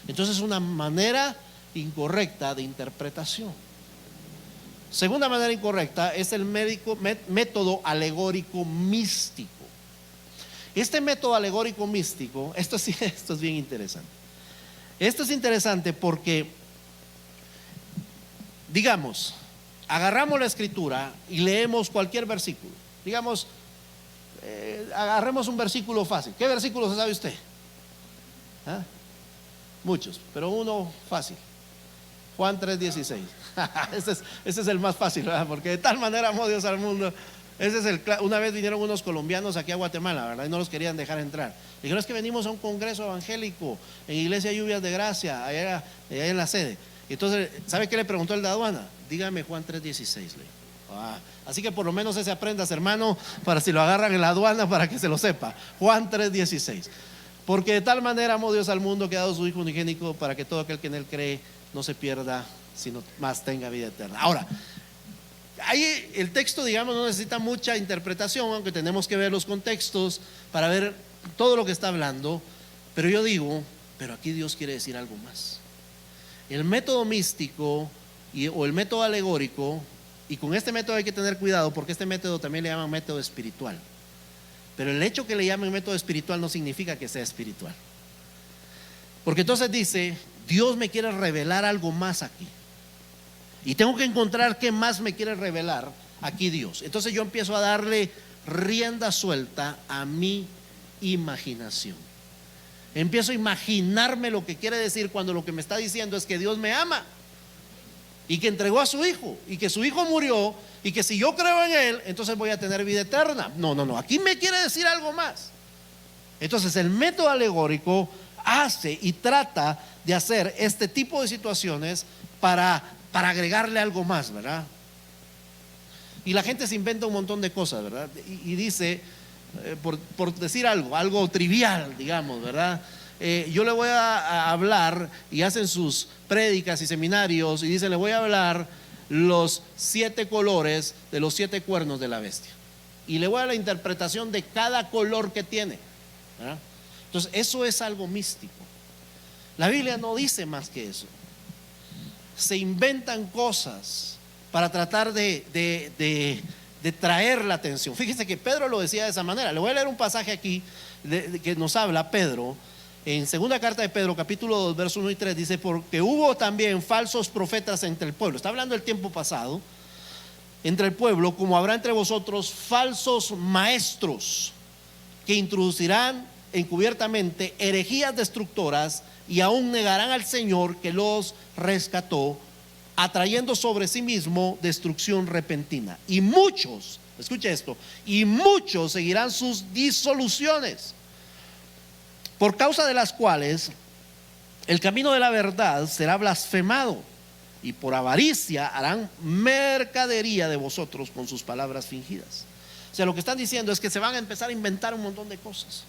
Entonces es una manera incorrecta de interpretación. Segunda manera incorrecta es el método alegórico místico. Este método alegórico místico, esto es bien interesante. Esto es interesante porque, digamos, agarramos la escritura y leemos cualquier versículo. Digamos, agarremos un versículo fácil. ¿Qué versículo se sabe usted? Muchos, pero uno fácil. Juan 3:16. Ese es el más fácil, ¿verdad? Porque de tal manera amó Dios al mundo. Una vez vinieron unos colombianos aquí a Guatemala, ¿verdad? Y no los querían dejar entrar. Dijeron: es que venimos a un congreso evangélico en Iglesia Lluvias de Gracia, allá en la sede. Entonces, ¿sabe qué le preguntó el de aduana? Dígame Juan 3:16. Así que por lo menos ese aprendas, hermano, para si lo agarran en la aduana, para que se lo sepa. Juan 3:16. Porque de tal manera amó Dios al mundo que ha dado su Hijo unigénito, para que todo aquel que en él cree no se pierda, sino más tenga vida eterna. Ahora, ahí el texto, digamos, no necesita mucha interpretación, aunque tenemos que ver los contextos para ver todo lo que está hablando. Pero yo digo, pero aquí Dios quiere decir algo más. El método místico o el método alegórico, y con este método hay que tener cuidado, porque este método también le llaman método espiritual. Pero el hecho que le llamen método espiritual no significa que sea espiritual, porque entonces dice: Dios me quiere revelar algo más aquí, y tengo que encontrar qué más me quiere revelar aquí Dios. Entonces yo empiezo a darle rienda suelta a mi imaginación. Empiezo a imaginarme lo que quiere decir, cuando lo que me está diciendo es que Dios me ama y que entregó a su Hijo, y que su Hijo murió, y que si yo creo en Él, entonces voy a tener vida eterna. No, aquí me quiere decir algo más. Entonces el método alegórico hace y trata de hacer este tipo de situaciones para agregarle algo más, ¿verdad? Y la gente se inventa un montón de cosas, ¿verdad? Y dice, por decir algo trivial, digamos, ¿verdad? Yo le voy a hablar, y hacen sus prédicas y seminarios, y dicen, le voy a hablar los 7 colores de los 7 cuernos de la bestia. Y le voy a dar la interpretación de cada color que tiene, ¿verdad? Entonces, eso es algo místico. La Biblia no dice más que eso. Se inventan cosas para tratar de traer la atención. Fíjense que Pedro lo decía de esa manera. Le voy a leer un pasaje aquí que nos habla Pedro. En segunda carta de Pedro, capítulo 2, versos 1 y 3, dice: porque hubo también falsos profetas entre el pueblo. Está hablando del tiempo pasado. Entre el pueblo, como habrá entre vosotros falsos maestros, que introducirán encubiertamente herejías destructoras, y aún negarán al Señor que los rescató, atrayendo sobre sí mismo destrucción repentina. Y muchos, escuche esto, y muchos seguirán sus disoluciones, por causa de las cuales el camino de la verdad será blasfemado, y por avaricia harán mercadería de vosotros con sus palabras fingidas. O sea, lo que están diciendo es que se van a empezar a inventar un montón de cosas.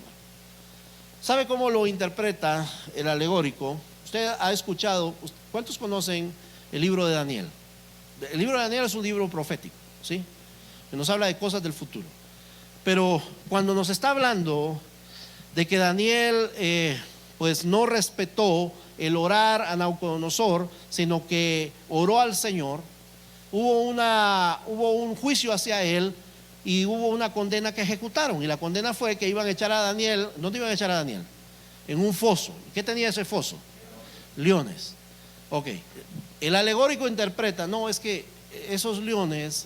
¿Sabe cómo lo interpreta el alegórico? Usted ha escuchado, ¿cuántos conocen el libro de Daniel? El libro de Daniel es un libro profético, ¿sí? Que nos habla de cosas del futuro. Pero cuando nos está hablando de que Daniel pues no respetó el orar a Nabucodonosor, sino que oró al Señor, hubo un juicio hacia él, y hubo una condena que ejecutaron. Y la condena fue que iban a echar a Daniel. ¿Dónde iban a echar a Daniel? En un foso. ¿Qué tenía ese foso? Leones. Ok. El alegórico interpreta, no, es que esos leones,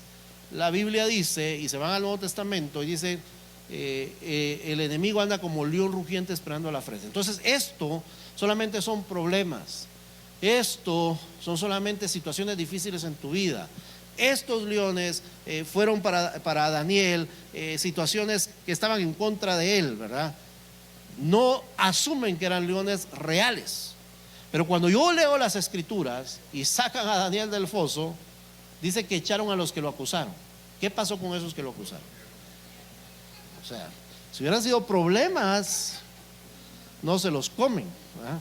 la Biblia dice, y se van al Nuevo Testamento y dice, el enemigo anda como león rugiente esperando a la fresa. Entonces esto solamente son problemas. Esto son solamente situaciones difíciles en tu vida. Estos leones fueron para Daniel situaciones que estaban en contra de él, ¿verdad? No asumen que eran leones reales. Pero cuando yo leo las escrituras y sacan a Daniel del foso, dice que echaron a los que lo acusaron. ¿Qué pasó con esos que lo acusaron? O sea, si hubieran sido problemas, no se los comen, ¿verdad?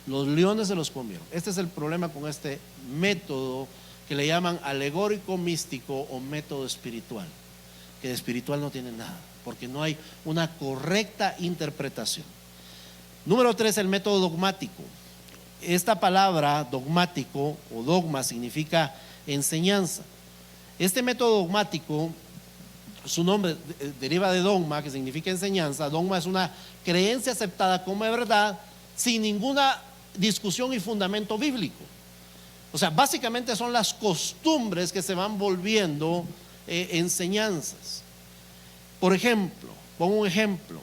Los leones se los comieron. Este es el problema con este método que le llaman alegórico místico o método espiritual, que de espiritual no tiene nada, porque no hay una correcta interpretación. Número 3, el método dogmático. Esta palabra dogmático o dogma significa enseñanza. Este método dogmático, su nombre deriva de dogma, que significa enseñanza. Dogma es una creencia aceptada como verdad sin ninguna discusión y fundamento bíblico. O sea, básicamente son las costumbres que se van volviendo enseñanzas. Por ejemplo, pongo un ejemplo.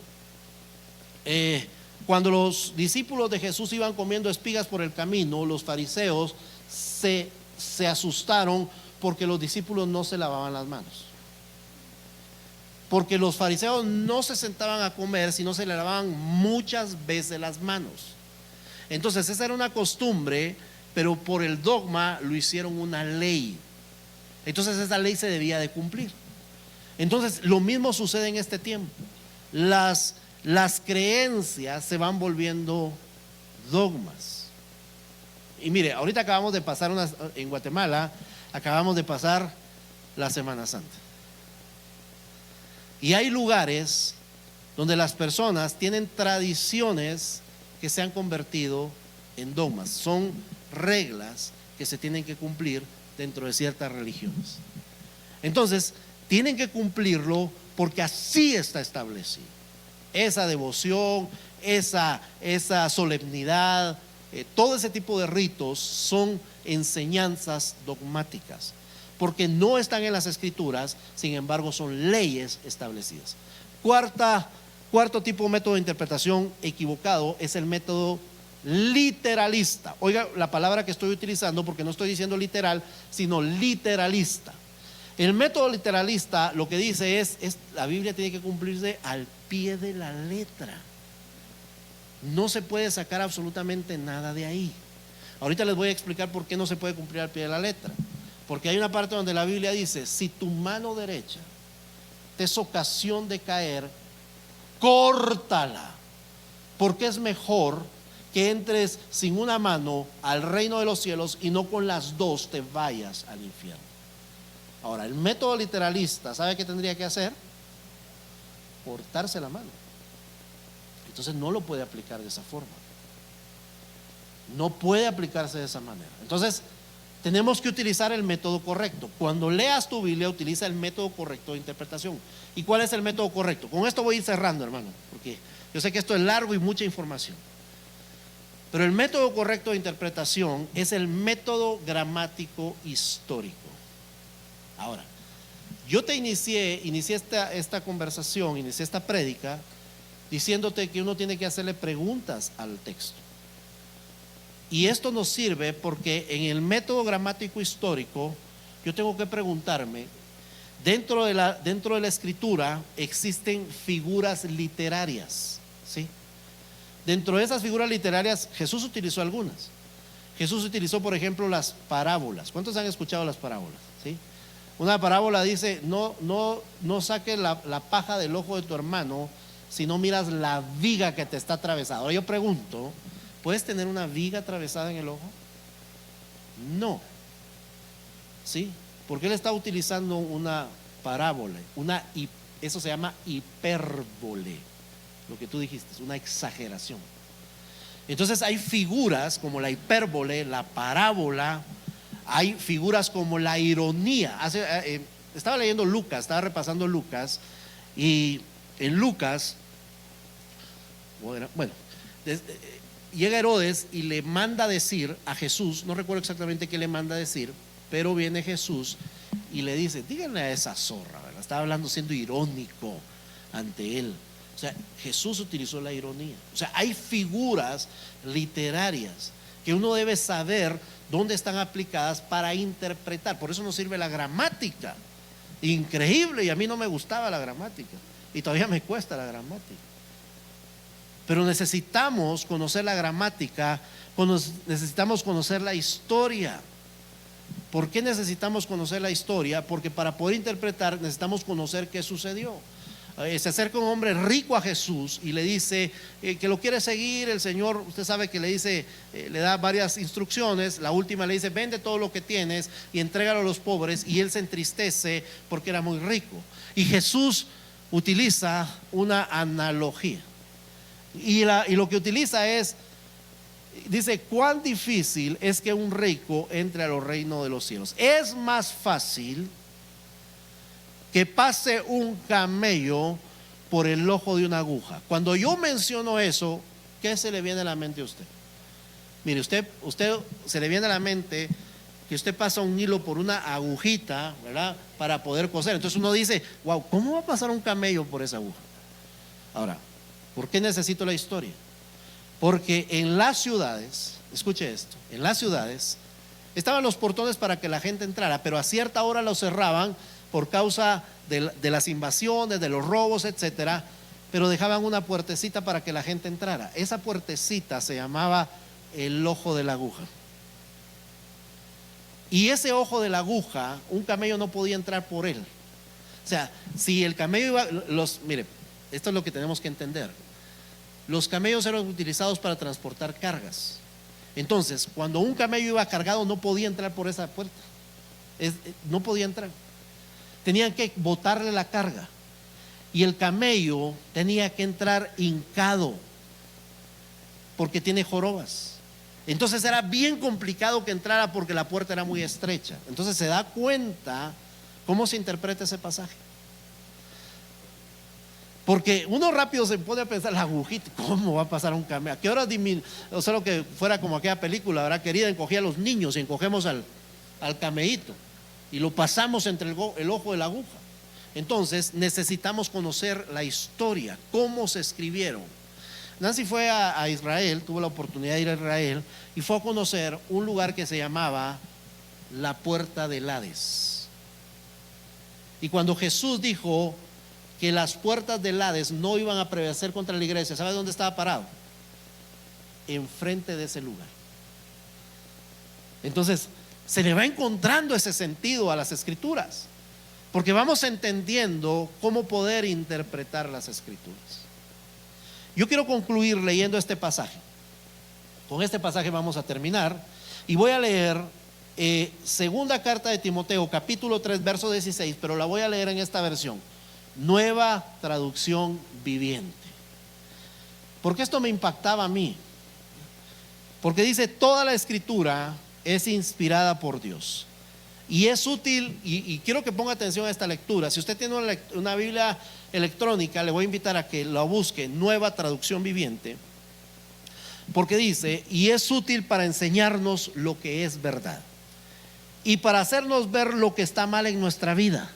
Cuando los discípulos de Jesús iban comiendo espigas por el camino, los fariseos se asustaron porque los discípulos no se lavaban las manos. Porque los fariseos no se sentaban a comer, sino se le lavaban muchas veces las manos. Entonces esa era una costumbre, pero por el dogma lo hicieron una ley. Entonces esa ley se debía de cumplir. Entonces lo mismo sucede en este tiempo. Las creencias se van volviendo dogmas. Y mire, ahorita acabamos de pasar en Guatemala, acabamos de pasar la Semana Santa. Y hay lugares donde las personas tienen tradiciones que se han convertido en dogmas. Son reglas que se tienen que cumplir dentro de ciertas religiones. Entonces, tienen que cumplirlo porque así está establecido. Esa devoción, esa solemnidad, todo ese tipo de ritos son enseñanzas dogmáticas, porque no están en las escrituras, sin embargo son leyes establecidas. Cuarto tipo de método de interpretación equivocado es el método literalista. Oiga la palabra que estoy utilizando, porque no estoy diciendo literal, sino literalista. El método literalista lo que dice es la Biblia tiene que cumplirse al pie de la letra. No se puede sacar absolutamente nada de ahí. Ahorita les voy a explicar por qué no se puede cumplir al pie de la letra. Porque hay una parte donde la Biblia dice: si tu mano derecha te es ocasión de caer, córtala, porque es mejor que entres sin una mano al reino de los cielos y no con las dos te vayas al infierno. Ahora, el método literalista, ¿sabe qué tendría que hacer? Cortarse la mano. Entonces no lo puede aplicar de esa forma. No puede aplicarse de esa manera. Entonces tenemos que utilizar el método correcto. Cuando leas tu Biblia, utiliza el método correcto de interpretación. ¿Y cuál es el método correcto? Con esto voy a ir cerrando, hermano, porque yo sé que esto es largo y mucha información. Pero el método correcto de interpretación es el método gramático histórico. Ahora, yo te inicié esta conversación, inicié esta prédica diciéndote que uno tiene que hacerle preguntas al texto. Y esto nos sirve porque en el método gramático histórico yo tengo que preguntarme, dentro de la escritura existen figuras literarias, ¿sí? Dentro de esas figuras literarias Jesús utilizó algunas. Jesús utilizó, por ejemplo, las parábolas. ¿Cuántos han escuchado las parábolas? ¿Sí? Una parábola dice: no saques la paja del ojo de tu hermano si no miras la viga que te está atravesada. Ahora yo pregunto, ¿puedes tener una viga atravesada en el ojo? No. ¿Sí? Porque él está utilizando una parábola, eso se llama hipérbole. Lo que tú dijiste es una exageración. Entonces hay figuras como la hipérbole, la parábola, hay figuras como la ironía. Estaba leyendo Lucas, estaba repasando Lucas, y en Lucas, bueno, llega Herodes y le manda decir a Jesús, no recuerdo exactamente qué le manda decir, pero viene Jesús y le dice: díganle a esa zorra, ¿verdad? Estaba hablando, siendo irónico ante él. O sea, Jesús utilizó la ironía. O sea, hay figuras literarias que uno debe saber dónde están aplicadas para interpretar. Por eso nos sirve la gramática. Increíble, y a mí no me gustaba la gramática, y todavía me cuesta la gramática. Pero necesitamos conocer la gramática, necesitamos conocer la historia. ¿Por qué necesitamos conocer la historia? Porque para poder interpretar necesitamos conocer qué sucedió. Se acerca un hombre rico a Jesús y le dice que lo quiere seguir. El Señor, usted sabe que le dice, le da varias instrucciones. La última le dice: vende todo lo que tienes y entrégalo a los pobres. Y él se entristece porque era muy rico. Y Jesús utiliza una analogía. Y lo que utiliza dice: cuán difícil es que un rico entre a los reinos de los cielos. Es más fácil que pase un camello por el ojo de una aguja. Cuando yo menciono eso, ¿qué se le viene a la mente a usted? Mire, usted se le viene a la mente que usted pasa un hilo por una agujita, ¿verdad?, para poder coser. Entonces uno dice: wow, ¿cómo va a pasar un camello por esa aguja? Ahora, ¿por qué necesito la historia? Porque en las ciudades, escuche esto, en las ciudades estaban los portones para que la gente entrara, pero a cierta hora los cerraban por causa de las invasiones, de los robos, etcétera, pero dejaban una puertecita para que la gente entrara. Esa puertecita se llamaba el ojo de la aguja. Y ese ojo de la aguja, un camello no podía entrar por él. O sea, si el camello iba, mire, esto es lo que tenemos que entender. Los camellos eran utilizados para transportar cargas. Entonces, cuando un camello iba cargado, no podía entrar por esa puerta. No podía entrar. Tenían que botarle la carga. Y el camello tenía que entrar hincado, porque tiene jorobas. Entonces era bien complicado que entrara porque la puerta era muy estrecha. Entonces se da cuenta cómo se interpreta ese pasaje. Porque uno rápido se pone a pensar: la agujita, ¿cómo va a pasar un camello? ¿A qué hora o sea, lo que fuera como aquella película, ¿verdad? Querida, encogía a los niños y encogemos al camellito y lo pasamos entre el ojo de la aguja. Entonces necesitamos conocer la historia, cómo se escribieron. Nancy fue a Israel, tuvo la oportunidad de ir a Israel y fue a conocer un lugar que se llamaba la Puerta del Hades. Y cuando Jesús dijo que las puertas del Hades no iban a prevalecer contra la iglesia, ¿sabe dónde estaba parado? Enfrente de ese lugar. Entonces, se le va encontrando ese sentido a las Escrituras, porque vamos entendiendo cómo poder interpretar las Escrituras. Yo quiero concluir leyendo este pasaje. Con este pasaje vamos a terminar y voy a leer segunda carta de Timoteo, capítulo 3, verso 16, pero la voy a leer en esta versión, Nueva Traducción Viviente. Porque esto me impactaba a mí. Porque dice: toda la Escritura es inspirada por Dios y es útil, y quiero que ponga atención a esta lectura. Si usted tiene una Biblia electrónica, le voy a invitar a que la busque, Nueva Traducción Viviente, porque dice: y es útil para enseñarnos lo que es verdad y para hacernos ver lo que está mal en nuestra vida.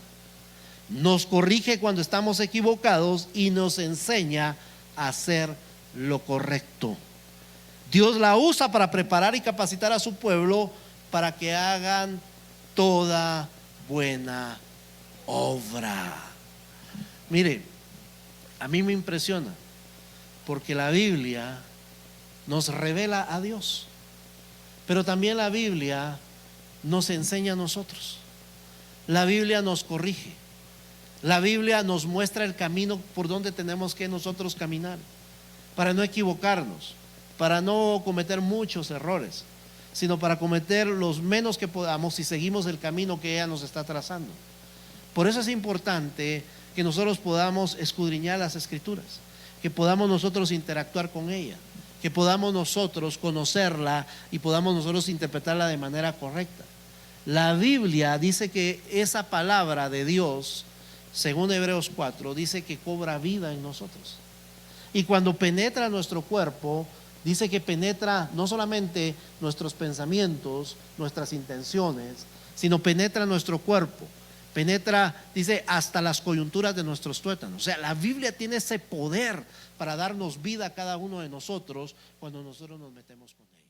Nos corrige cuando estamos equivocados y nos enseña a hacer lo correcto. Dios la usa para preparar y capacitar a su pueblo para que hagan toda buena obra. Mire, a mí me impresiona porque la Biblia nos revela a Dios, pero también la Biblia nos enseña a nosotros. La Biblia nos corrige. La Biblia nos muestra el camino por donde tenemos que nosotros caminar para no equivocarnos, para no cometer muchos errores, sino para cometer los menos que podamos si seguimos el camino que ella nos está trazando. Por eso es importante que nosotros podamos escudriñar las Escrituras, que podamos nosotros interactuar con ella, que podamos nosotros conocerla y podamos nosotros interpretarla de manera correcta. La Biblia dice que esa palabra de Dios, según Hebreos 4, dice que cobra vida en nosotros. Y cuando penetra nuestro cuerpo, dice que penetra no solamente nuestros pensamientos, nuestras intenciones, sino penetra nuestro cuerpo, penetra, dice, hasta las coyunturas de nuestros tuétanos. O sea, la Biblia tiene ese poder para darnos vida a cada uno de nosotros cuando nosotros nos metemos con ella.